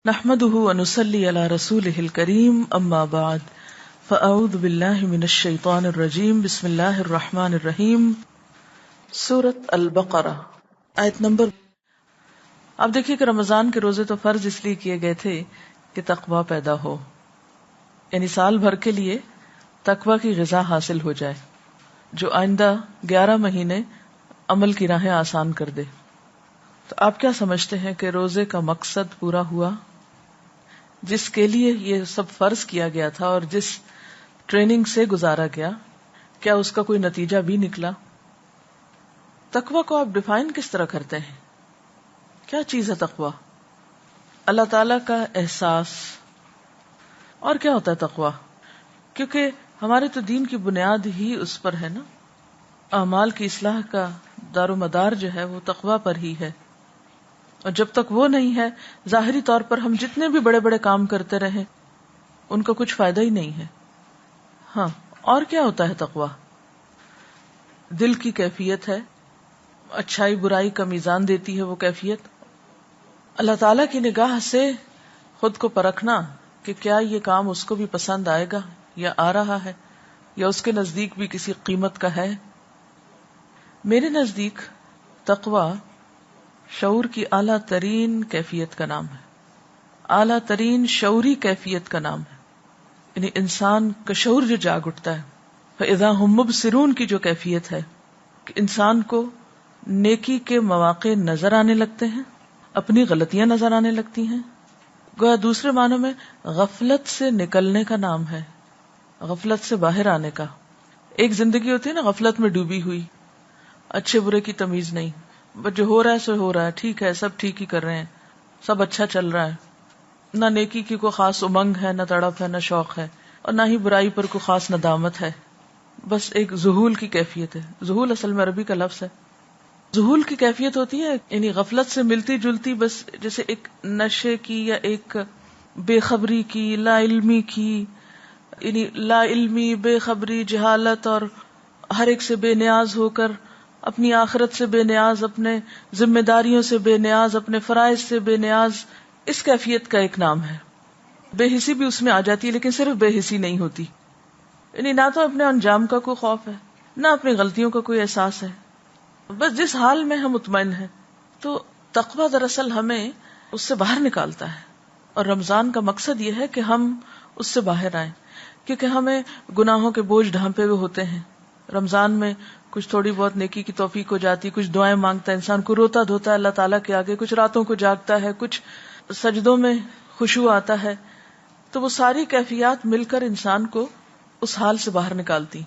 نحمده ونصلي على رسوله الكريم اما بعد فاعوذ بالله من الشیطان الرجیم بسم اللہ الرحمن الرحیم سورۃ البقرہ آیت نمبر. آپ دیکھیے کہ رمضان کے روزے تو فرض اس لیے کیے گئے تھے کہ تقوی پیدا ہو، یعنی سال بھر کے لیے تقوی کی غذا حاصل ہو جائے جو آئندہ 11 مہینے عمل کی راہیں آسان کر دے. تو آپ کیا سمجھتے ہیں کہ روزے کا مقصد پورا ہوا جس کے لیے یہ سب فرض کیا گیا تھا اور جس ٹریننگ سے گزارا گیا؟ کیا اس کا کوئی نتیجہ بھی نکلا؟ تقوی کو آپ ڈیفائن کس طرح کرتے ہیں؟ کیا چیز ہے تقوی؟ اللہ تعالی کا احساس. اور کیا ہوتا ہے تقوی؟ کیونکہ ہمارے تو دین کی بنیاد ہی اس پر ہے نا. اعمال کی اصلاح کا دار و مدار جو ہے وہ تقوی پر ہی ہے، اور جب تک وہ نہیں ہے ظاہری طور پر ہم جتنے بھی بڑے بڑے کام کرتے رہیں ان کا کچھ فائدہ ہی نہیں ہے. ہاں، اور کیا ہوتا ہے تقوی؟ دل کی کیفیت ہے، اچھائی برائی کا میزان دیتی ہے وہ کیفیت. اللہ تعالی کی نگاہ سے خود کو پرکھنا کہ کیا یہ کام اس کو بھی پسند آئے گا یا آ رہا ہے یا اس کے نزدیک بھی کسی قیمت کا ہے. میرے نزدیک تقوی شعور کی اعلیٰ ترین کیفیت کا نام ہے، اعلیٰ ترین شعوری کیفیت کا نام ہے. یعنی انسان کا شعور جو جاگ اٹھتا ہے، فَإِذَا هُمْ مُبْصِرُونَ کی جو کیفیت ہے کہ انسان کو نیکی کے مواقع نظر آنے لگتے ہیں، اپنی غلطیاں نظر آنے لگتی ہیں. گویا دوسرے معنوں میں غفلت سے نکلنے کا نام ہے، غفلت سے باہر آنے کا. ایک زندگی ہوتی ہے نا غفلت میں ڈوبی ہوئی، اچھے برے کی تمیز نہیں، بس جو ہو رہا ہے سو ہو رہا ہے، ٹھیک ہے، سب ٹھیک ہی کر رہے ہیں، سب اچھا چل رہا ہے. نہ نیکی کی کوئی خاص امنگ ہے، نہ تڑپ ہے، نہ شوق ہے، اور نہ ہی برائی پر کوئی خاص ندامت ہے. بس ایک ذہول کی کیفیت ہے. ذہول اصل میں عربی کا لفظ ہے. ذہول کی کیفیت ہوتی ہے یعنی غفلت سے ملتی جلتی، بس جیسے ایک نشے کی یا ایک بے خبری کی، لا علمی کی، یعنی لا علمی، بے خبری، جہالت، اور ہر ایک سے بے نیاز ہو کر، اپنی آخرت سے بے نیاز، اپنے ذمہ داریوں سے بے نیاز، اپنے فرائض سے بے نیاز. اس کیفیت کا ایک نام ہے. بے حسی بھی اس میں آ جاتی ہے، لیکن صرف بے حسی نہیں ہوتی، یعنی نہ تو اپنے انجام کا کوئی خوف ہے، نہ اپنی غلطیوں کا کوئی احساس ہے، بس جس حال میں ہم مطمئن ہیں. تو تقوی دراصل ہمیں اس سے باہر نکالتا ہے، اور رمضان کا مقصد یہ ہے کہ ہم اس سے باہر آئیں، کیونکہ ہمیں گناہوں کے بوجھ ڈھانپے ہوئے ہوتے ہیں. رمضان میں کچھ تھوڑی بہت نیکی کی توفیق ہو جاتی، کچھ دعائیں مانگتا ہے انسان، کو روتا دھوتا ہے اللہ تعالیٰ کے آگے، کچھ راتوں کو جاگتا ہے، کچھ سجدوں میں خشوع آتا ہے. تو وہ ساری کیفیات مل کر انسان کو اس حال سے باہر نکالتی.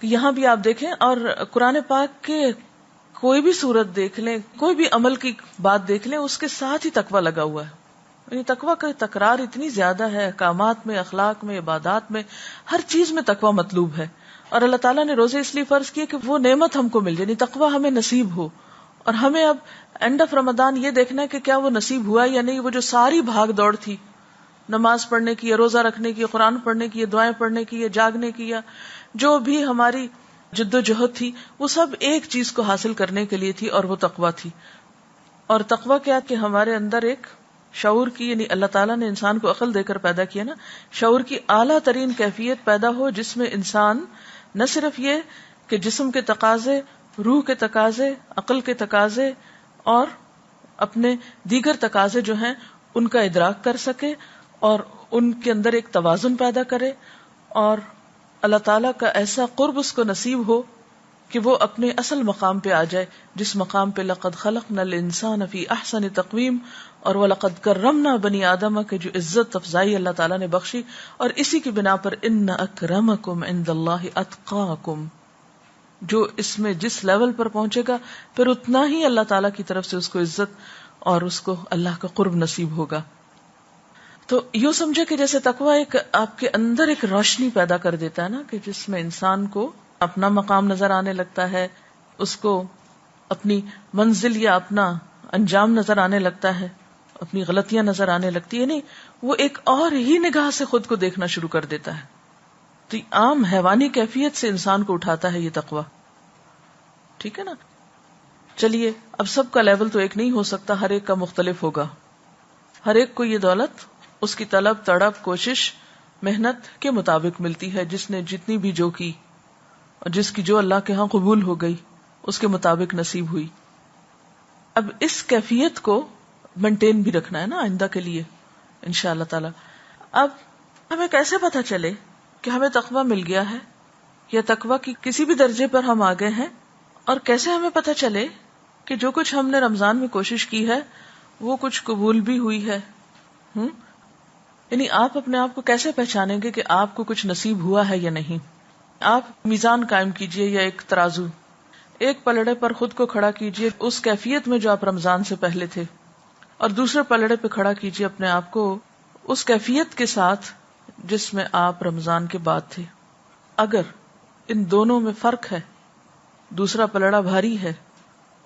یہاں بھی آپ دیکھیں، اور قرآن پاک کے کوئی بھی صورت دیکھ لیں، کوئی بھی عمل کی بات دیکھ لیں، اس کے ساتھ ہی تقوی لگا ہوا ہے. یعنی تقوی کا تکرار اتنی زیادہ ہے، احکامات میں، اخلاق میں، عبادات میں، ہر چیز میں تقوی مطلوب ہے. اور اللہ تعالیٰ نے روزے اس لیے فرض کیے کہ وہ نعمت ہم کو مل جائے، یعنی تقوی ہمیں نصیب ہو. اور ہمیں اب اینڈ آف رمضان یہ دیکھنا ہے کہ کیا وہ نصیب ہوا یا نہیں. وہ جو ساری بھاگ دوڑ تھی، نماز پڑھنے کی یا روزہ رکھنے کی یا قرآن پڑھنے کی یا دعائیں پڑھنے کی یا جاگنے کی یا جو بھی ہماری جد و جہد تھی، وہ سب ایک چیز کو حاصل کرنے کے لیے تھی، اور وہ تقوی تھی. اور تقوی کیا کہ ہمارے اندر ایک شعور کی، یعنی اللہ تعالیٰ نے انسان کو عقل دے کر پیدا کیا نا، شعور کی اعلیٰ ترین کیفیت پیدا ہو جس میں انسان نہ صرف یہ کہ جسم کے تقاضے، روح کے تقاضے، عقل کے تقاضے اور اپنے دیگر تقاضے جو ہیں ان کا ادراک کر سکے اور ان کے اندر ایک توازن پیدا کرے، اور اللہ تعالیٰ کا ایسا قرب اس کو نصیب ہو کہ وہ اپنے اصل مقام پہ آ جائے، جس مقام پہ لقد خلقنا الانسان فی احسن تقویم اور وَلَقَدْ كَرَّمْنَا بنی آدم کے جو عزت افزائی اللہ تعالیٰ نے بخشی، اور اسی کی بنا پر ان اکرمکم عند اللہ اتقاکم، جو اس میں جس لیول پر پہنچے گا پھر اتنا ہی اللہ تعالیٰ کی طرف سے اس کو عزت اور اس کو اللہ کا قرب نصیب ہوگا. تو یوں سمجھے کہ جیسے تقوی ایک آپ کے اندر ایک روشنی پیدا کر دیتا ہے نا، کہ جس میں انسان کو اپنا مقام نظر آنے لگتا ہے، اس کو اپنی منزل یا اپنا انجام نظر آنے لگتا ہے، اپنی غلطیاں نظر آنے لگتی ہے، نہیں وہ ایک اور ہی نگاہ سے خود کو دیکھنا شروع کر دیتا ہے. تو عام حیوانی کیفیت سے انسان کو اٹھاتا ہے یہ تقوی. ٹھیک ہے نا. چلیے اب سب کا لیول تو ایک نہیں ہو سکتا، ہر ایک کا مختلف ہوگا. ہر ایک کو یہ دولت اس کی طلب، تڑپ، کوشش، محنت کے مطابق ملتی ہے، جس نے جتنی بھی جو کی اور جس کی جو اللہ کے ہاں قبول ہو گئی اس کے مطابق نصیب ہوئی۔ اب اس کیفیت کو مینٹین بھی رکھنا ہے نا آئندہ کے لیے انشاءاللہ تعالی۔ اب ہمیں کیسے پتہ چلے کہ ہمیں تقویٰ مل گیا ہے یا تقویٰ کی کسی بھی درجے پر ہم آگے ہیں، اور کیسے ہمیں پتہ چلے کہ جو کچھ ہم نے رمضان میں کوشش کی ہے وہ کچھ قبول بھی ہوئی ہے؟ یعنی آپ اپنے آپ کو کیسے پہچانیں گے کہ آپ کو کچھ نصیب ہوا ہے یا نہیں؟ آپ میزان قائم کیجئے یا ایک ترازو، ایک پلڑے پر خود کو کھڑا کیجئے اس کیفیت میں جو آپ رمضان سے پہلے تھے، اور دوسرے پلڑے پہ کھڑا کیجئے اپنے آپ کو اس کیفیت کے ساتھ جس میں آپ رمضان کے بعد تھے۔ اگر ان دونوں میں فرق ہے، دوسرا پلڑا بھاری ہے،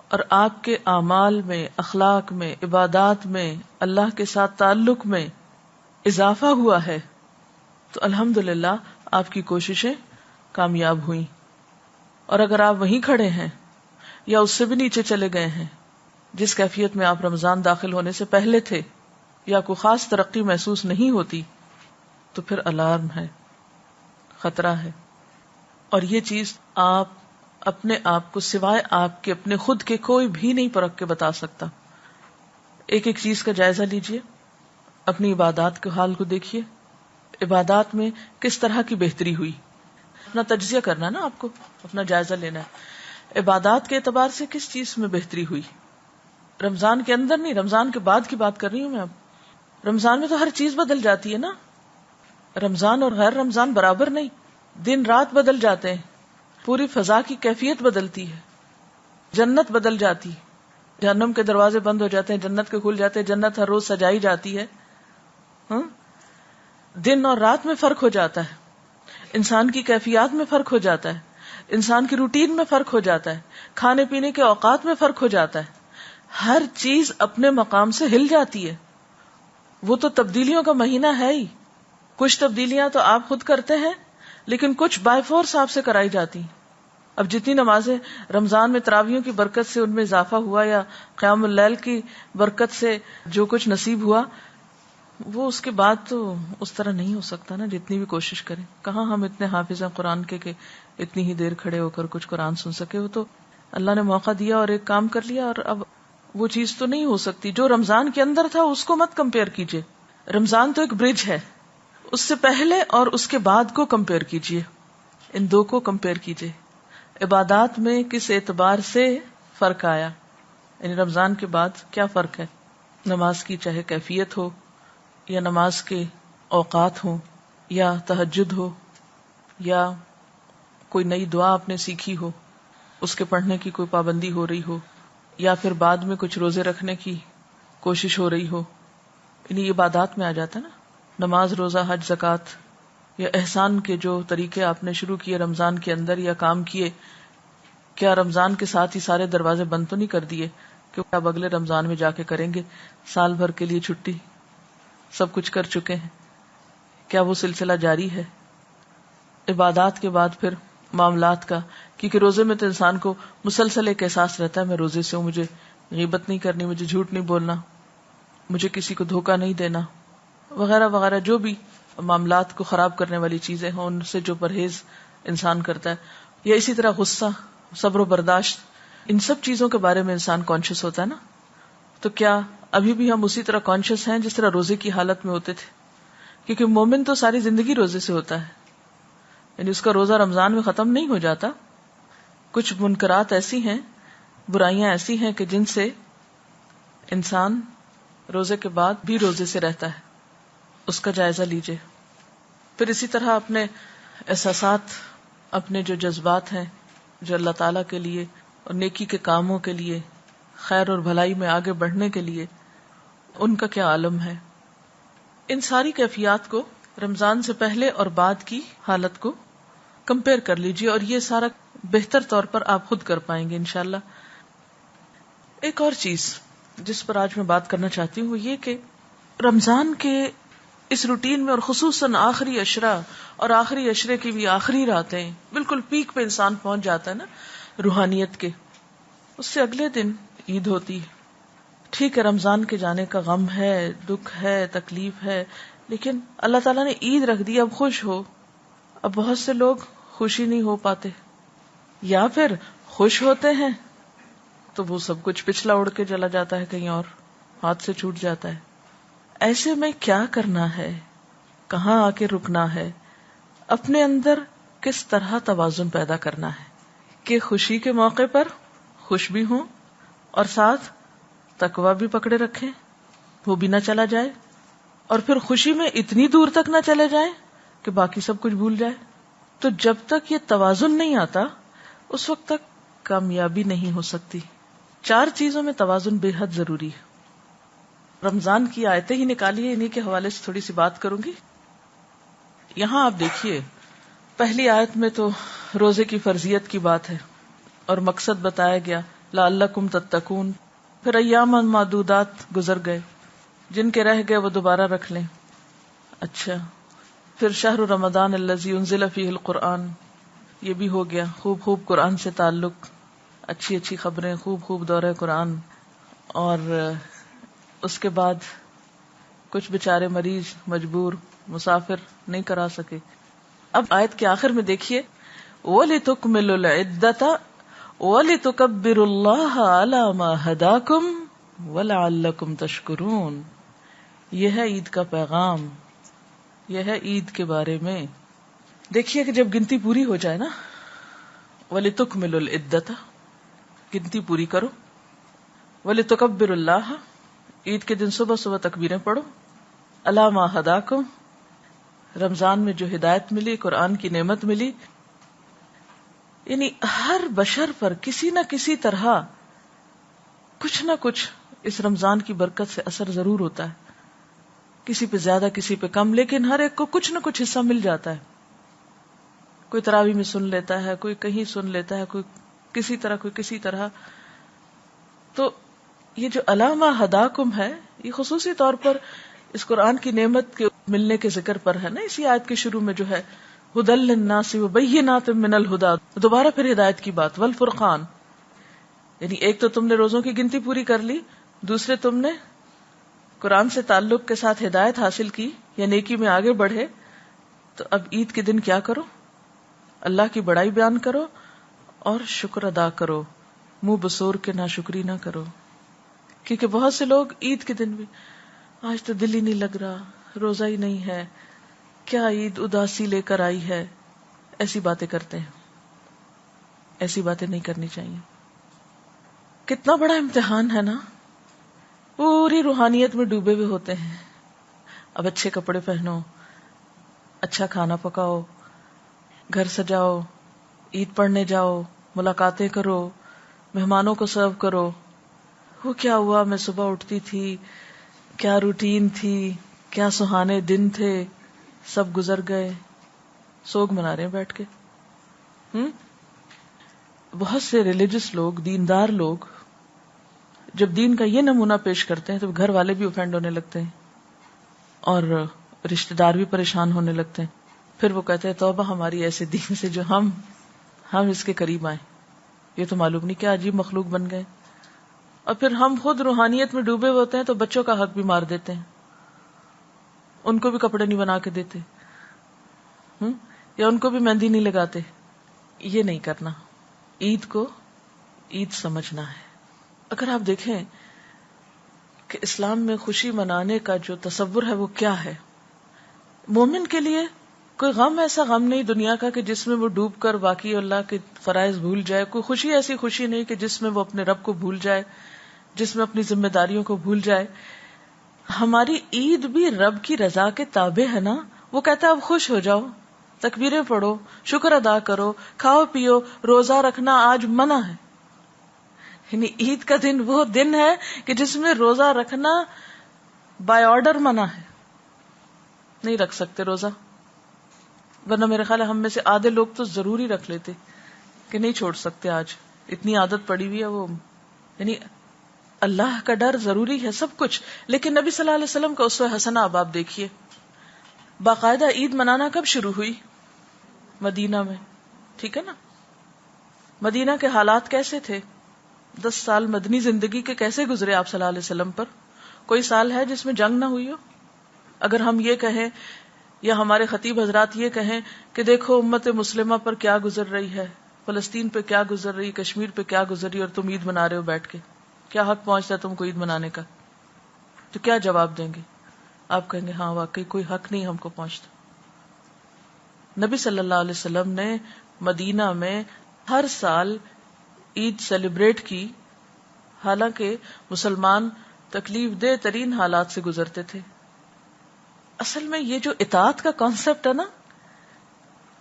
اور آپ کے اعمال میں، اخلاق میں، عبادات میں، اللہ کے ساتھ تعلق میں اضافہ ہوا ہے، تو الحمدللہ آپ کی کوششیں کامیاب ہوئیں۔ اور اگر آپ وہیں کھڑے ہیں یا اس سے بھی نیچے چلے گئے ہیں جس کیفیت میں آپ رمضان داخل ہونے سے پہلے تھے، یا کوئی خاص ترقی محسوس نہیں ہوتی، تو پھر الارم ہے، خطرہ ہے۔ اور یہ چیز آپ اپنے آپ کو سوائے آپ کے اپنے خود کے کوئی بھی نہیں پرکھ کے بتا سکتا۔ ایک ایک چیز کا جائزہ لیجئے، اپنی عبادات کے حال کو دیکھیے، عبادات میں کس طرح کی بہتری ہوئی، اپنا تجزیہ کرنا نا، آپ کو اپنا جائزہ لینا ہے، عبادات کے اعتبار سے کس چیز میں بہتری ہوئی۔ رمضان کے اندر نہیں، رمضان کے بعد کی بات کر رہی ہوں میں اب۔ رمضان میں تو ہر چیز بدل جاتی ہے نا، رمضان اور غیر رمضان برابر نہیں، دن رات بدل جاتے ہیں، پوری فضا کی کیفیت بدلتی ہے، جنت بدل جاتی، جہنم کے دروازے بند ہو جاتے ہیں، جنت کے کھل جاتے ہیں، جنت ہر روز سجائی جاتی ہے، دن اور رات میں فرق ہو جاتا ہے، انسان کی کیفیات میں فرق ہو جاتا ہے، انسان کی روٹین میں فرق ہو جاتا ہے، کھانے پینے کے اوقات میں فرق ہو جاتا ہے، ہر چیز اپنے مقام سے ہل جاتی ہے۔ وہ تو تبدیلیوں کا مہینہ ہے ہی، کچھ تبدیلیاں تو آپ خود کرتے ہیں لیکن کچھ بائی فورس آپ سے کرائی جاتی ہیں۔ اب جتنی نمازیں رمضان میں تراویحوں کی برکت سے ان میں اضافہ ہوا، یا قیام اللیل کی برکت سے جو کچھ نصیب ہوا، وہ اس کے بعد تو اس طرح نہیں ہو سکتا نا، جتنی بھی کوشش کریں۔ کہاں ہم اتنے حافظ ہیں قرآن کے کہ اتنی ہی دیر کھڑے ہو کر کچھ قرآن سن سکے؟ وہ تو اللہ نے موقع دیا اور ایک کام کر لیا، اور اب وہ چیز تو نہیں ہو سکتی۔ جو رمضان کے اندر تھا اس کو مت کمپیئر کیجئے، رمضان تو ایک برج ہے، اس سے پہلے اور اس کے بعد کو کمپیئر کیجئے، ان دو کو کمپیئر کیجئے۔ عبادات میں کس اعتبار سے فرق آیا، یعنی رمضان کے بعد کیا فرق ہے؟ نماز کی چاہے کیفیت ہو، یا نماز کے اوقات ہوں، یا تہجد ہو، یا کوئی نئی دعا آپ نے سیکھی ہو، اس کے پڑھنے کی کوئی پابندی ہو رہی ہو، یا پھر بعد میں کچھ روزے رکھنے کی کوشش ہو رہی ہو، یعنی عبادات میں آ جاتا ہے نا، نماز، روزہ، حج، زکوٰۃ، یا احسان کے جو طریقے آپ نے شروع کیے رمضان کے اندر یا کام کیے، کیا رمضان کے ساتھ ہی سارے دروازے بند تو نہیں کر دیے کہ اب اگلے رمضان میں جا کے کریں گے، سال بھر کے لیے چھٹی، سب کچھ کر چکے ہیں؟ کیا وہ سلسلہ جاری ہے؟ عبادات کے بعد پھر معاملات کا، کیونکہ روزے میں تو انسان کو مسلسل ایک احساس رہتا ہے میں روزے سے ہوں، مجھے غیبت نہیں کرنی، مجھے جھوٹ نہیں بولنا، مجھے کسی کو دھوکہ نہیں دینا، وغیرہ وغیرہ، جو بھی معاملات کو خراب کرنے والی چیزیں ہیں ان سے جو پرہیز انسان کرتا ہے، یا اسی طرح غصہ، صبر و برداشت، ان سب چیزوں کے بارے میں انسان کانشیس ہوتا ہے نا۔ تو کیا ابھی بھی ہم اسی طرح کانشیس ہیں جس طرح روزے کی حالت میں ہوتے تھے؟ کیونکہ مومن تو ساری زندگی روزے سے ہوتا ہے، یعنی اس کا روزہ رمضان میں ختم نہیں ہو جاتا۔ کچھ منکرات ایسی ہیں، برائیاں ایسی ہیں کہ جن سے انسان روزے کے بعد بھی روزے سے رہتا ہے، اس کا جائزہ لیجئے۔ پھر اسی طرح اپنے احساسات، اپنے جو جذبات ہیں جو اللہ تعالیٰ کے لیے اور نیکی کے کاموں کے لیے، خیر اور بھلائی میں آگے بڑھنے کے لیے، ان کا کیا عالم ہے؟ ان ساری کیفیات کو رمضان سے پہلے اور بعد کی حالت کو کمپیئر کر لیجئے، اور یہ سارا بہتر طور پر آپ خود کر پائیں گے انشاءاللہ۔ ایک اور چیز جس پر آج میں بات کرنا چاہتی ہوں وہ یہ کہ رمضان کے اس روٹین میں، اور خصوصاً آخری عشرہ اور آخری عشرے کی بھی آخری راتیں، بالکل پیک پہ انسان پہنچ جاتا ہے نا روحانیت کے، اس سے اگلے دن عید ہوتی ہے، ٹھیک ہے رمضان کے جانے کا غم ہے، دکھ ہے، تکلیف ہے، لیکن اللہ تعالیٰ نے عید رکھ دی، اب خوش ہو. اب بہت سے لوگ خوشی نہیں ہو پاتے، یا پھر خوش ہوتے ہیں تو وہ سب کچھ پچھلا اڑ کے چلا جاتا ہے کہیں اور، ہاتھ سے چھوٹ جاتا ہے. ایسے میں کیا کرنا ہے، کہاں آ کے رکنا ہے، اپنے اندر کس طرح توازن پیدا کرنا ہے کہ خوشی کے موقع پر خوش بھی ہوں اور ساتھ تقویٰ بھی پکڑے رکھیں، وہ بھی نہ چلا جائے، اور پھر خوشی میں اتنی دور تک نہ چلے جائیں کہ باقی سب کچھ بھول جائے. تو جب تک یہ توازن نہیں آتا اس وقت تک کامیابی نہیں ہو سکتی. 4 چیزوں میں توازن بے حد ضروری ہے. رمضان کی آیتیں ہی نکالی ہے، انہی کے حوالے سے تھوڑی سی بات کروں گی. یہاں آپ دیکھیے پہلی آیت میں تو روزے کی فرضیت کی بات ہے اور مقصد بتایا گیا لعلکم تتقون. پھر ایام معدودات گزر گئے، جن کے رہ گئے وہ دوبارہ رکھ لیں. اچھا، پھر شہر رمضان الذی انزل فیہ القرآن، یہ بھی ہو گیا. خوب خوب قرآن سے تعلق، اچھی اچھی خبریں، خوب خوب دورہ قرآن. اور اس کے بعد کچھ بےچارے مریض، مجبور، مسافر نہیں کرا سکے. اب آیت کے آخر میں دیکھیے وَلِتُكْمِلُوا الْعِدَّةَ وَلِتُكَبِّرُوا اللَّهَ عَلَى مَا هَدَاكُمْ وَلَعَلَّكُمْ تَشْكُرُونَ. یہ ہے عید کا پیغام، یہ ہے عید کے بارے میں. دیکھیے کہ جب گنتی پوری ہو جائے نا، وَلِتُكْمِلُوا الْعِدَّةَ، گنتی پوری کرو. وَلِتُكَبِّرُوا اللَّهَ، عید کے دن صبح صبح تکبیریں پڑھو. عَلَى مَا هَدَاكُمْ، رمضان میں جو ہدایت ملی، قرآن کی نعمت ملی. یعنی ہر بشر پر کسی نہ کسی طرح کچھ نہ کچھ اس رمضان کی برکت سے اثر ضرور ہوتا ہے، کسی پہ زیادہ کسی پہ کم، لیکن ہر ایک کو کچھ نہ کچھ حصہ مل جاتا ہے. کوئی تراویح میں سن لیتا ہے، کوئی کہیں سن لیتا ہے، کوئی کسی طرح، کوئی کسی طرح. تو یہ جو علامہ ہداکم ہے، یہ خصوصی طور پر اس قرآن کی نعمت کے ملنے کے ذکر پر ہے نا. اسی آیت کے شروع میں جو ہے ہدی للناس وبینات من الہدی، دوبارہ پھر ہدایت کی بات، والفرقان. یعنی ایک تو تم نے روزوں کی گنتی پوری کر لی، دوسرے تم نے قرآن سے تعلق کے ساتھ ہدایت حاصل کی یا نیکی میں آگے بڑھے. تو اب عید کے دن کیا کرو؟ اللہ کی بڑائی بیان کرو اور شکر ادا کرو، منہ بسور کے ناشکری نہ کرو. کیونکہ بہت سے لوگ عید کے دن بھی آج تو دل ہی نہیں لگ رہا، روزہ ہی نہیں ہے، کیا عید اداسی لے کر آئی ہے، ایسی باتیں کرتے ہیں. ایسی باتیں نہیں کرنی چاہیے. کتنا بڑا امتحان ہے نا، پوری روحانیت میں ڈوبے ہوئے ہوتے ہیں. اب اچھے کپڑے پہنو، اچھا کھانا پکاؤ، گھر سجاؤ، عید پڑھنے جاؤ، ملاقاتیں کرو، مہمانوں کو سرو کرو. وہ کیا ہوا، میں صبح اٹھتی تھی، کیا روٹین تھی، کیا سہانے دن تھے، سب گزر گئے. سوگ منا رہے ہیں بیٹھ کے. بہت سے ریلیجس لوگ، دیندار لوگ جب دین کا یہ نمونہ پیش کرتے ہیں تو گھر والے بھی اوفینڈ ہونے لگتے ہیں اور رشتہ دار بھی پریشان ہونے لگتے ہیں. پھر وہ کہتے ہیں توبہ ہماری ایسے دین سے جو ہم اس کے قریب آئیں. یہ تو معلوم نہیں کیا عجیب مخلوق بن گئے. اور پھر ہم خود روحانیت میں ڈوبے ہوتے ہیں تو بچوں کا حق بھی مار دیتے ہیں، ان کو بھی کپڑے نہیں بنا کے دیتے، یا ان کو بھی مہندی نہیں لگاتے. یہ نہیں کرنا. عید کو عید سمجھنا ہے. اگر آپ دیکھیں کہ اسلام میں خوشی منانے کا جو تصور ہے وہ کیا ہے، مومن کے لیے کوئی غم ایسا غم نہیں دنیا کا کہ جس میں وہ ڈوب کر باقی اللہ کے فرائض بھول جائے. کوئی خوشی ایسی خوشی نہیں کہ جس میں وہ اپنے رب کو بھول جائے، جس میں اپنی ذمہ داریوں کو بھول جائے. ہماری عید بھی رب کی رضا کے تابع ہے نا. وہ کہتا ہے اب خوش ہو جاؤ، تکبیریں پڑھو، شکر ادا کرو، کھاؤ پیو، روزہ رکھنا آج منع ہے. یعنی عید کا دن وہ دن ہے کہ جس میں روزہ رکھنا بائی آرڈر منع ہے. نہیں رکھ سکتے روزہ، ورنہ میرے خیال ہے ہم میں سے آدھے لوگ تو ضرور ہی رکھ لیتے کہ نہیں چھوڑ سکتے، آج اتنی عادت پڑی ہوئی ہے. وہ یعنی اللہ کا ڈر ضروری ہے سب کچھ، لیکن نبی صلی اللہ علیہ وسلم کا اسوہ حسنہ اب آپ دیکھیے. باقاعدہ عید منانا کب شروع ہوئی؟ مدینہ میں. ٹھیک ہے نا. مدینہ کے حالات کیسے تھے؟ 10 سال مدنی زندگی کے کیسے گزرے آپ صلی اللہ علیہ وسلم پر؟ کوئی سال ہے جس میں جنگ نہ ہوئی ہو؟ اگر ہم یہ کہیں یا ہمارے خطیب حضرات یہ کہیں کہ دیکھو امت مسلمہ پر کیا گزر رہی ہے، فلسطین پہ کیا گزر رہی، کشمیر پہ کیا گزر رہی، اور تم عید منا رہے ہو بیٹھ کے، کیا حق پہنچتا ہے تم کو عید منانے کا، تو کیا جواب دیں گے؟ آپ کہیں گے ہاں واقعی کوئی حق نہیں ہم کو پہنچتا۔ نبی صلی اللہ علیہ وسلم نے مدینہ میں ہر سال عید سیلیبریٹ کی، حالانکہ مسلمان تکلیف دہ ترین حالات سے گزرتے تھے۔ اصل میں یہ جو اطاعت کا کانسیپٹ ہے نا،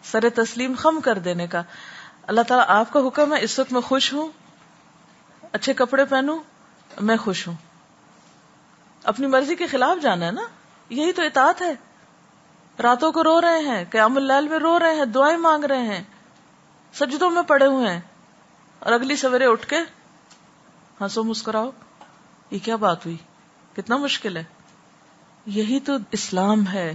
سر تسلیم خم کر دینے کا، اللہ تعالیٰ آپ کا حکم ہے اس وقت میں خوش ہوں، اچھے کپڑے پہنوں، میں خوش ہوں، اپنی مرضی کے خلاف جانا ہے نا، یہی تو اطاعت ہے۔ راتوں کو رو رہے ہیں، قیام اللیل میں رو رہے ہیں، دعائیں مانگ رہے ہیں، سجدوں میں پڑے ہوئے ہیں، اور اگلی سویرے اٹھ کے ہنسو مسکراؤ، یہ کیا بات ہوئی؟ کتنا مشکل ہے۔ یہی تو اسلام ہے۔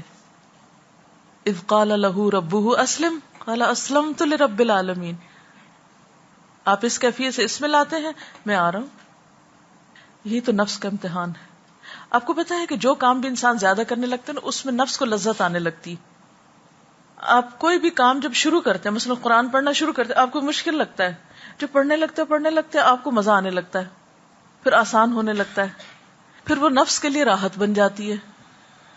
اذ قال له ربه اسلم قال اسلمت لرب العالمین۔ آپ اس کیفیت سے اس میں لاتے ہیں، میں آ رہا ہوں۔ یہی تو نفس کا امتحان ہے۔ آپ کو پتا ہے کہ جو کام بھی انسان زیادہ کرنے لگتا ہے نا، اس میں نفس کو لذت آنے لگتی۔ آپ کوئی بھی کام جب شروع کرتے ہیں، مثلا قرآن پڑھنا شروع کرتے ہیں، آپ کو مشکل لگتا ہے، جب پڑھنے لگتے آپ کو مزہ آنے لگتا ہے، پھر آسان ہونے لگتا ہے، پھر وہ نفس کے لیے راحت بن جاتی ہے،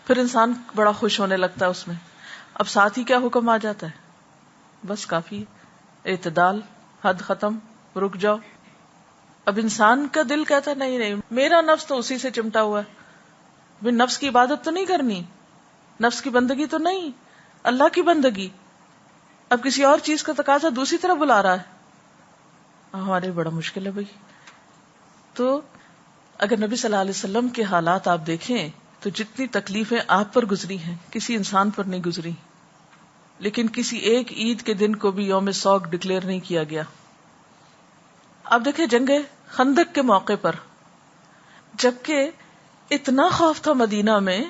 پھر انسان بڑا خوش ہونے لگتا ہے اس میں۔ اب ساتھ ہی کیا حکم آ جاتا ہے؟ بس کافی، اعتدال، حد ختم، رک جاؤ۔ اب انسان کا دل کہتا ہے نہیں میرا نفس تو اسی سے چمٹا ہوا ہے، نفس کی عبادت تو نہیں کرنی، نفس کی بندگی تو نہیں، اللہ کی بندگی۔ اب کسی اور چیز کا تقاضا دوسری طرف بلا رہا ہے، ہمارے بڑا مشکل ہے بھائی۔ تو اگر نبی صلی اللہ علیہ وسلم کے حالات آپ دیکھیں تو جتنی تکلیفیں آپ پر گزری ہیں کسی انسان پر نہیں گزری، لیکن کسی ایک عید کے دن کو بھی یوم سوگ ڈکلیئر نہیں کیا گیا۔ آپ دیکھیں جنگ خندق کے موقع پر، جبکہ اتنا خوف تھا مدینہ میں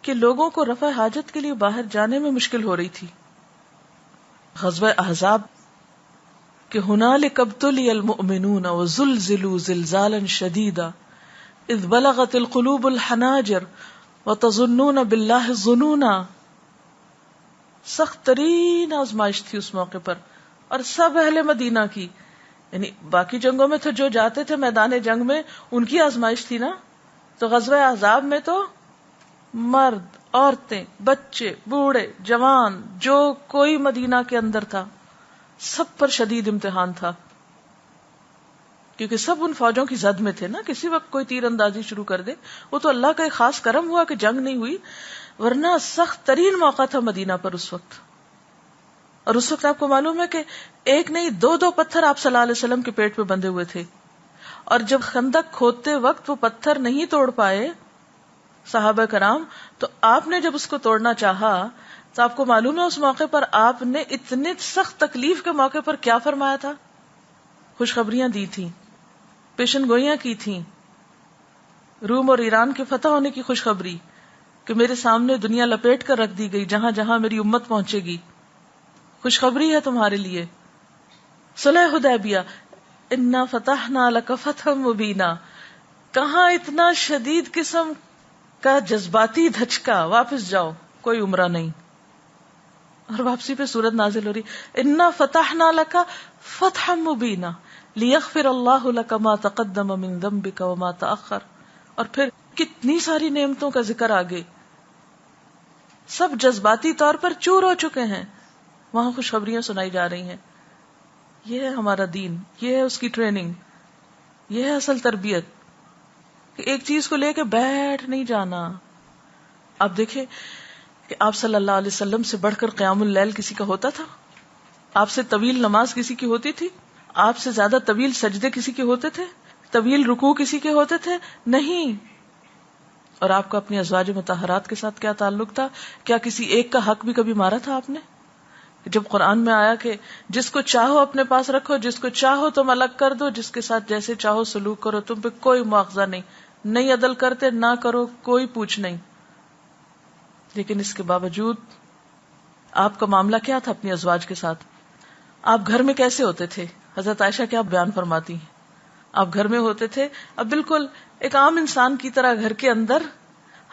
کہ لوگوں کو رفع حاجت کے لیے باہر جانے میں مشکل ہو رہی تھی۔ غزوہ احزاب کہ ہنالک ابتلی المؤمنون وزلزلوا زلزالا شدیدا اذ بلغت القلوب الحناجر وتظنون باللہ الظنونا، سخت ترین آزمائش تھی اس موقع پر، اور سب اہل مدینہ کی، یعنی باقی جنگوں میں تو جو جاتے تھے میدان جنگ میں ان کی آزمائش تھی نا، تو غزوہ احزاب میں تو مرد، عورتیں، بچے، بوڑھے، جوان، جو کوئی مدینہ کے اندر تھا، سب پر شدید امتحان تھا، کیونکہ سب ان فوجوں کی زد میں تھے نا، کسی وقت کوئی تیر اندازی شروع کر دے۔ وہ تو اللہ کا ایک خاص کرم ہوا کہ جنگ نہیں ہوئی، ورنہ سخت ترین موقع تھا مدینہ پر اس وقت۔ اور اس وقت آپ کو معلوم ہے کہ ایک نہیں دو پتھر آپ صلی اللہ علیہ وسلم کے پیٹ پہ بندھے ہوئے تھے، اور جب خندق کھودتے وقت وہ پتھر نہیں توڑ پائے صحابہ کرام، تو آپ نے جب اس کو توڑنا چاہا تو آپ کو معلوم ہے اس موقع پر آپ نے اتنے سخت تکلیف کے موقع پر کیا فرمایا تھا؟ خوشخبریاں دی تھیں، پیشن گوئیاں کی تھیں، روم اور ایران کے فتح ہونے کی خوشخبری کہ میرے سامنے دنیا لپیٹ کر رکھ دی گئی، جہاں جہاں میری امت پہنچے گی خوشخبری ہے تمہارے لیے۔ صلح حدیبیہ، انا فتحنا لک فتحا مبینا، کہاں اتنا شدید قسم کا جذباتی دھچکا، واپس جاؤ، کوئی عمرہ نہیں۔ اور واپسی پہ سورت نازل ہو رہی، انا فتحنا لک فتحا مبینا لیغفر اللہ لک ما تقدم من ذنبک وما تأخر، اور پھر کتنی ساری نعمتوں کا ذکر آگے، سب جذباتی طور پر چور ہو چکے ہیں، وہاں خوشخبریاں سنائی جا رہی ہیں۔ یہ ہے ہمارا دین، یہ ہے اس کی ٹریننگ، یہ ہے اصل تربیت، کہ ایک چیز کو لے کے بیٹھ نہیں جانا۔ آپ دیکھیں کہ آپ صلی اللہ علیہ وسلم سے بڑھ کر قیام اللیل کسی کا ہوتا تھا؟ آپ سے طویل نماز کسی کی ہوتی تھی؟ آپ سے زیادہ طویل سجدے کسی کے ہوتے تھے؟ طویل رکوع کسی کے ہوتے تھے؟ نہیں۔ اور آپ کا اپنی ازواج مطہرات کے ساتھ کیا تعلق تھا؟ کیا کسی ایک کا حق بھی کبھی مارا تھا آپ نے؟ جب قرآن میں آیا کہ جس کو چاہو اپنے پاس رکھو، جس کو چاہو تم الگ کر دو، جس کے ساتھ جیسے چاہو سلوک کرو، تم پہ کوئی مواخذہ نہیں، نہیں عدل کرتے، نہ کرو، کوئی پوچھ نہیں، لیکن اس کے باوجود آپ کا معاملہ کیا تھا اپنی ازواج کے ساتھ؟ آپ گھر میں کیسے ہوتے تھے؟ حضرت عائشہ کیا بیان فرماتی ہیں؟ آپ گھر میں ہوتے تھے، اب بالکل ایک عام انسان کی طرح گھر کے اندر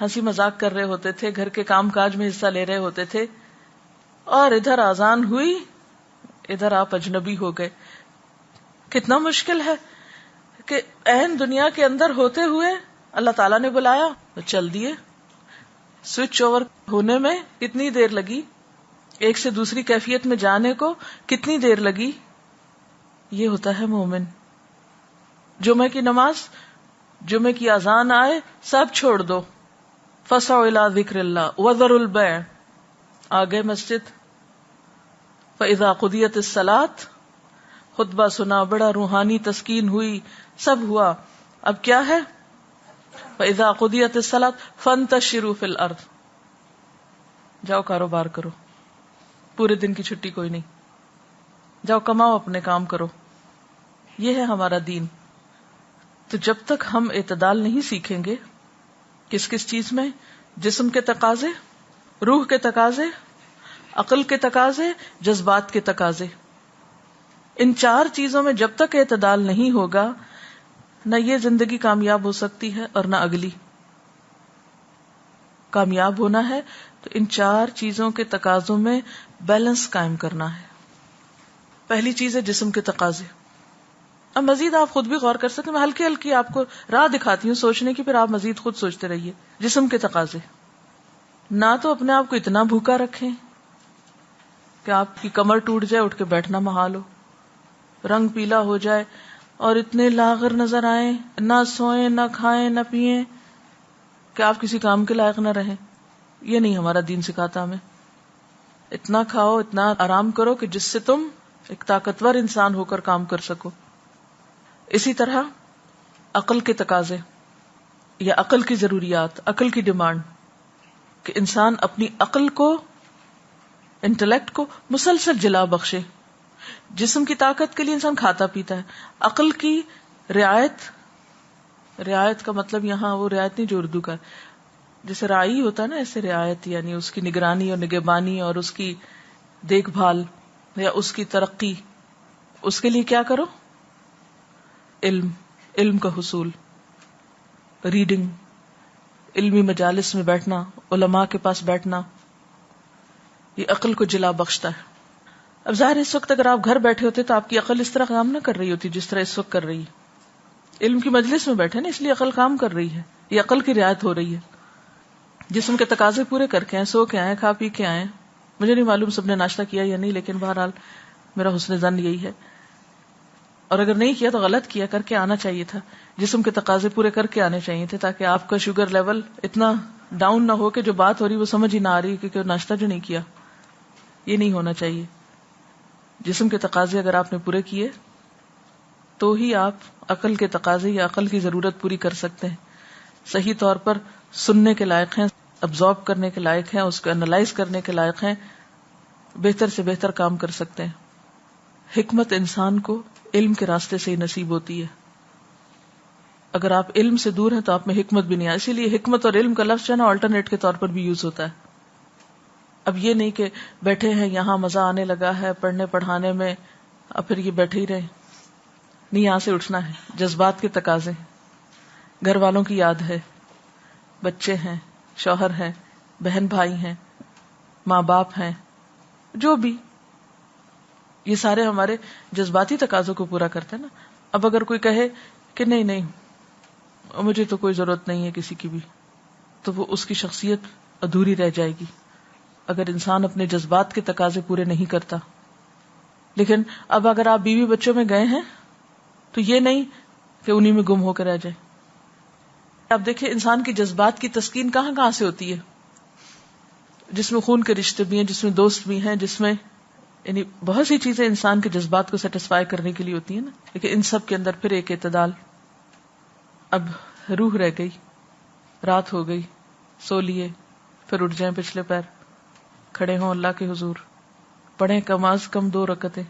ہنسی مذاق کر رہے ہوتے تھے، گھر کے کام کاج میں حصہ لے رہے ہوتے تھے، اور ادھر اذان ہوئی، ادھر آپ اجنبی ہو گئے. کتنا مشکل ہے کہ عین دنیا کے اندر ہوتے ہوئے اللہ تعالیٰ نے بلایا تو چل دیے. سوئچ اوور ہونے میں کتنی دیر لگی، ایک سے دوسری کیفیت میں جانے کو کتنی دیر لگی. یہ ہوتا ہے مومن. جمعہ کی نماز، جمعہ کی اذان آئے، سب چھوڑ دو. فسعوا الی ذکر اللہ وذروا البیع، آگے مسجد. فاذا قضیت الصلاۃ، خطبہ سنا، بڑا روحانی تسکین ہوئی، سب ہوا. اب کیا ہے؟ فاذا قضیت الصلاۃ فانتشروا فی الارض، جاؤ کاروبار کرو، پورے دن کی چھٹی کوئی نہیں، جاؤ کماؤ، اپنے کام کرو. یہ ہے ہمارا دین. تو جب تک ہم اعتدال نہیں سیکھیں گے کس کس چیز میں، جسم کے تقاضے، روح کے تقاضے، عقل کے تقاضے، جذبات کے تقاضے، ان چار چیزوں میں جب تک اعتدال نہیں ہوگا، نہ یہ زندگی کامیاب ہو سکتی ہے اور نہ اگلی. کامیاب ہونا ہے تو ان چار چیزوں کے تقاضوں میں بیلنس قائم کرنا ہے. پہلی چیز ہے جسم کے تقاضے. اب مزید آپ خود بھی غور کر سکتے ہیں، میں ہلکی ہلکی آپ کو راہ دکھاتی ہوں سوچنے کی، پھر آپ مزید خود سوچتے رہیے. جسم کے تقاضے، نہ تو اپنے آپ کو اتنا بھوکا رکھیں کہ آپ کی کمر ٹوٹ جائے، اٹھ کے بیٹھنا محال ہو، رنگ پیلا ہو جائے اور اتنے لاغر نظر آئیں، نہ سوئیں نہ کھائیں نہ پیئیں کہ آپ کسی کام کے لائق نہ رہیں. یہ نہیں ہمارا دین سکھاتا ہمیں. اتنا کھاؤ، اتنا آرام کرو کہ جس سے تم ایک طاقتور انسان ہو کر کام کر سکو. اسی طرح عقل کے تقاضے یا عقل کی ضروریات، عقل کی ڈیمانڈ، کہ انسان اپنی عقل کو، انٹلیکٹ کو مسلسل جلا بخشے. جسم کی طاقت کے لیے انسان کھاتا پیتا ہے. عقل کی رعایت، رعایت کا مطلب یہاں وہ رعایت نہیں جو اردو کا، جیسے راعی ہوتا ہے نا، ایسے رعایت یعنی اس کی نگرانی اور نگہبانی اور اس کی دیکھ بھال یا اس کی ترقی. اس کے لیے کیا کرو؟ علم، علم کا حصول، ریڈنگ، علمی مجالس میں بیٹھنا، علماء کے پاس بیٹھنا، یہ عقل کو جلا بخشتا ہے. اب ظاہر اس وقت اگر آپ گھر بیٹھے ہوتے تو آپ کی عقل اس طرح کام نہ کر رہی ہوتی جس طرح اس وقت کر رہی ہے. علم کی مجلس میں بیٹھے نا، اس لیے عقل کام کر رہی ہے، یہ عقل کی رعایت ہو رہی ہے. جسم کے تقاضے پورے کر کے آئے، سو کے آئے، کھا پی کے آئے. مجھے نہیں معلوم سب نے ناشتہ کیا یا نہیں، لیکن بہرحال میرا حسن ظن یہی ہے. اور اگر نہیں کیا تو غلط کیا، کر کے آنا چاہیے تھا. جسم کے تقاضے پورے کر کے آنے چاہیے تھے تاکہ آپ کا شوگر لیول اتنا ڈاؤن نہ ہو کہ جو بات ہو رہی وہ سمجھ ہی نہ آ رہی کیونکہ ناشتہ جو نہیں کیا. یہ نہیں ہونا چاہیے. جسم کے تقاضے اگر آپ نے پورے کیے تو ہی آپ عقل کے تقاضے یا عقل کی ضرورت پوری کر سکتے ہیں. صحیح طور پر سننے کے لائق ہیں، ابزارب کرنے کے لائق ہیں، اس کو انالائز کرنے کے لائق ہیں، بہتر سے بہتر کام کر سکتے ہیں. حکمت انسان کو علم کے راستے سے ہی نصیب ہوتی ہے. اگر آپ علم سے دور ہیں تو آپ میں حکمت بھی نہیں آئی. اسی لیے حکمت اور علم کا لفظ جو ہے نا آلٹرنیٹ کے طور پر بھی یوز ہوتا ہے. اب یہ نہیں کہ بیٹھے ہیں یہاں مزہ آنے لگا ہے پڑھنے پڑھانے میں، اب پھر یہ بیٹھے ہی رہے. نہیں، یہاں سے اٹھنا ہے. جذبات کے تقاضے، گھر والوں کی یاد ہے، بچے ہیں، شوہر ہیں، بہن بھائی ہیں، ماں باپ ہیں، جو بھی، یہ سارے ہمارے جذباتی تقاضوں کو پورا کرتے ہیں نا. اب اگر کوئی کہے کہ نہیں نہیں مجھے تو کوئی ضرورت نہیں ہے کسی کی بھی، تو وہ اس کی شخصیت ادھوری رہ جائے گی اگر انسان اپنے جذبات کے تقاضے پورے نہیں کرتا. لیکن اب اگر آپ بیوی بچوں میں گئے ہیں تو یہ نہیں کہ انہی میں گم ہو کر رہ جائے. آپ دیکھیں انسان کی جذبات کی تسکین کہاں کہاں سے ہوتی ہے، جس میں خون کے رشتے بھی ہیں، جس میں دوست بھی ہیں، جس میں یعنی بہت سی چیزیں انسان کے جذبات کو سیٹسفائی کرنے کے لیے ہوتی ہیں نا. لیکن ان سب کے اندر پھر ایک اعتدال. اب روح رہ گئی، رات ہو گئی، سو لیے، پھر اٹھ جائیں پچھلے پیر، کھڑے ہوں اللہ کے حضور، پڑھیں کم از کم 2 رکعتیں،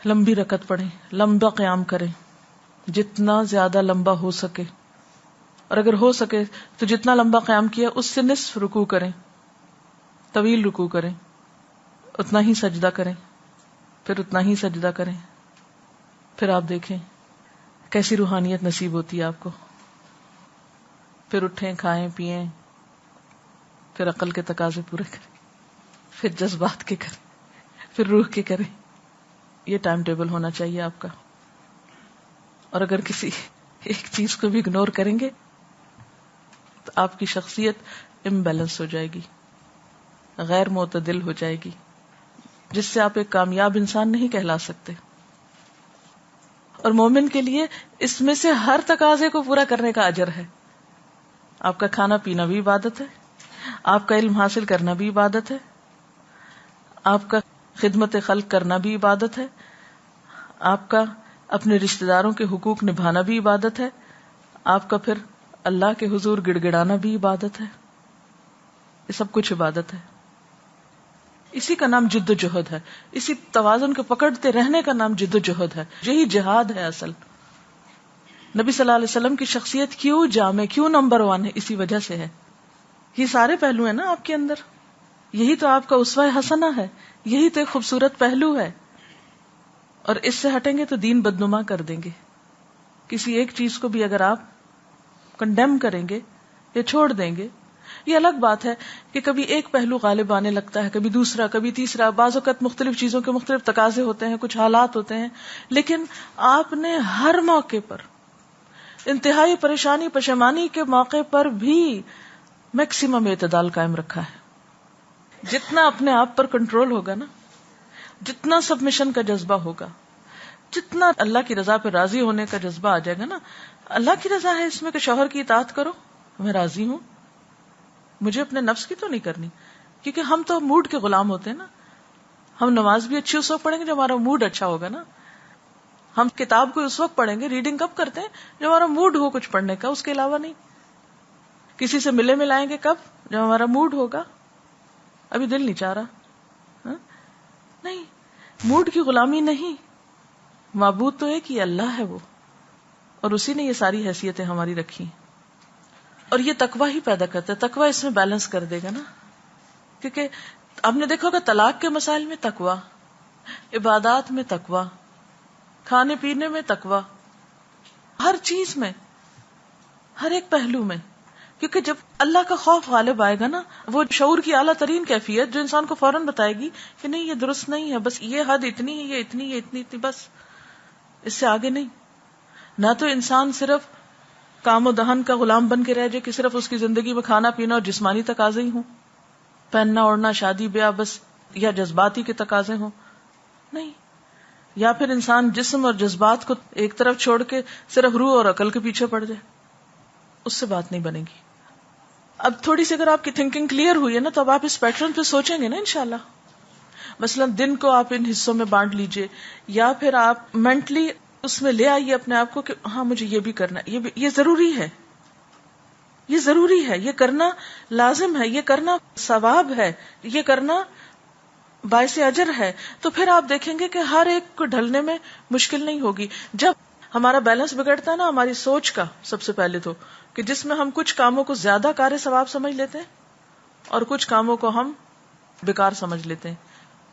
لمبی رکعت پڑھیں، لمبا قیام کریں جتنا زیادہ لمبا ہو سکے، اور اگر ہو سکے تو جتنا لمبا قیام کیا اس سے نصف رکوع کریں، طویل رکوع کریں، اتنا ہی سجدہ کریں، پھر اتنا ہی سجدہ کریں. پھر آپ دیکھیں کیسی روحانیت نصیب ہوتی ہے آپ کو. پھر اٹھیں، کھائیں، پیئیں، پھر عقل کے تقاضے پورے کریں، پھر جذبات کے کریں، پھر روح کے کریں. یہ ٹائم ٹیبل ہونا چاہیے آپ کا. اور اگر کسی ایک چیز کو بھی اگنور کریں گے تو آپ کی شخصیت امبیلنس ہو جائے گی، غیر معتدل ہو جائے گی، جس سے آپ ایک کامیاب انسان نہیں کہلا سکتے. اور مومن کے لیے اس میں سے ہر تقاضے کو پورا کرنے کا اجر ہے. آپ کا کھانا پینا بھی عبادت ہے، آپ کا علم حاصل کرنا بھی عبادت ہے، آپ کا خدمت خلق کرنا بھی عبادت ہے، آپ کا اپنے رشتہ داروں کے حقوق نبھانا بھی عبادت ہے، آپ کا پھر اللہ کے حضور گڑ گڑانا بھی عبادت ہے. یہ سب کچھ عبادت ہے. اسی کا نام جد و جہد ہے. اسی توازن کو پکڑتے رہنے کا نام جد و جہد ہے. یہی جہاد ہے اصل. نبی صلی اللہ علیہ وسلم کی شخصیت کیوں جامع، کیوں نمبر 1 ہے؟ اسی وجہ سے ہے. یہ سارے پہلو ہیں نا آپ کے اندر. یہی تو آپ کا اسوہ حسنہ ہے، یہی تو ایک خوبصورت پہلو ہے. اور اس سے ہٹیں گے تو دین بدنما کر دیں گے. کسی ایک چیز کو بھی اگر آپ کنڈیم کریں گے یا چھوڑ دیں گے، یہ الگ بات ہے کہ کبھی ایک پہلو غالب آنے لگتا ہے، کبھی دوسرا، کبھی تیسرا. بعض اوقات مختلف چیزوں کے مختلف تقاضے ہوتے ہیں، کچھ حالات ہوتے ہیں، لیکن آپ نے ہر موقع پر، انتہائی پریشانی پشیمانی کے موقع پر بھی میکسیمم اعتدال قائم رکھا ہے. جتنا اپنے آپ پر کنٹرول ہوگا نا، جتنا سبمیشن کا جذبہ ہوگا، جتنا اللہ کی رضا پہ راضی ہونے کا جذبہ آ جائے گا نا. اللہ کی رضا ہے اس میں کہ شوہر کی اطاعت کرو، میں راضی ہوں، مجھے اپنے نفس کی تو نہیں کرنی. کیونکہ ہم تو موڈ کے غلام ہوتے ہیں نا. ہم نماز بھی اچھی اس وقت پڑھیں گے جب ہمارا موڈ اچھا ہوگا نا. ہم کتاب کو اس وقت پڑھیں گے، ریڈنگ کب کرتے ہیں جب ہمارا موڈ ہو کچھ پڑھنے کا، اس کے علاوہ نہیں. کسی سے ملے ملائیں گے کب؟ جب ہمارا موڈ ہوگا. ابھی دل نہیں چاہ رہا، نہیں. موڈ کی غلامی نہیں. معبود تو ایک ہی اللہ ہے وہ، اور اسی نے یہ ساری حیثیتیں ہماری رکھی. اور یہ تقوی ہی پیدا کرتا ہے. تقوی اس میں بیلنس کر دے گا نا. کیونکہ آپ نے دیکھا ہوگا طلاق کے مسائل میں تقوی، عبادات میں تقوی، کھانے پینے میں تقوی، ہر چیز میں، ہر ایک پہلو میں. کیونکہ جب اللہ کا خوف غالب آئے گا نا، وہ شعور کی اعلیٰ ترین کیفیت جو انسان کو فوراً بتائے گی کہ نہیں یہ درست نہیں ہے، بس یہ حد اتنی ہے، یہ اتنی، یہ اتنی، بس اس سے آگے نہیں. نہ تو انسان صرف کام و دہن کا غلام بن کے رہ جائے کہ صرف اس کی زندگی میں کھانا پینا اور جسمانی تقاضے ہی ہوں، پہننا اوڑھنا، شادی بیاہ بس، یا جذباتی کے تقاضے ہوں. نہیں. یا پھر انسان جسم اور جذبات کو ایک طرف چھوڑ کے صرف روح اور عقل کے پیچھے پڑ جائے، اس سے بات نہیں بنے گی. اب تھوڑی سی اگر آپ کی تھنکنگ کلیئر ہوئی ہے نا، تو اب آپ اس پیٹرن پہ سوچیں گے نا انشاءاللہ. مثلا دن کو آپ ان حصوں میں بانٹ لیجئے، یا پھر آپ مینٹلی اس میں لے آئیے اپنے آپ کو کہ ہاں مجھے یہ بھی کرنا ہے، یہ ضروری ہے، یہ ضروری ہے، یہ کرنا لازم ہے، یہ کرنا ثواب ہے، یہ کرنا باعث اجر ہے. تو پھر آپ دیکھیں گے کہ ہر ایک کو ڈھلنے میں مشکل نہیں ہوگی. جب ہمارا بیلنس بگڑتا ہے نا ہماری سوچ کا، سب سے پہلے تو کہ جس میں ہم کچھ کاموں کو زیادہ کار ثواب سمجھ لیتے ہیں اور کچھ کاموں کو ہم بیکار سمجھ لیتے ہیں،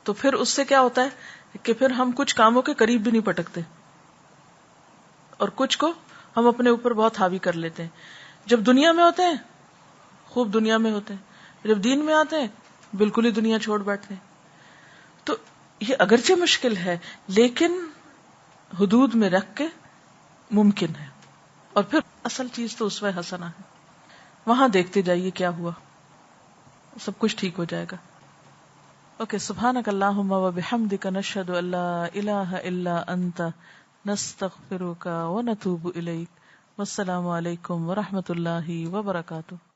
تو پھر اس سے کیا ہوتا ہے کہ پھر ہم کچھ کاموں کے قریب بھی نہیں پٹکتے اور کچھ کو ہم اپنے اوپر بہت حاوی کر لیتے ہیں. جب دنیا میں ہوتے ہیں خوب دنیا میں ہوتے ہیں، جب دین میں آتے ہیں بالکل ہی دنیا چھوڑ بیٹھتے ہیں. تو یہ اگرچہ مشکل ہے لیکن حدود میں رکھ کے ممکن ہے. اور پھر اصل چیز تو اسوہ حسنہ ہے، وہاں دیکھتے جائیے کیا ہوا، سب کچھ ٹھیک ہو جائے گا. اوکے. سبحانک اللہم و بحمدک نشہد ان لا الہ الا انت نستغفرک و نتوب الیک. والسلام علیکم و رحمۃ اللہ وبرکاتہ.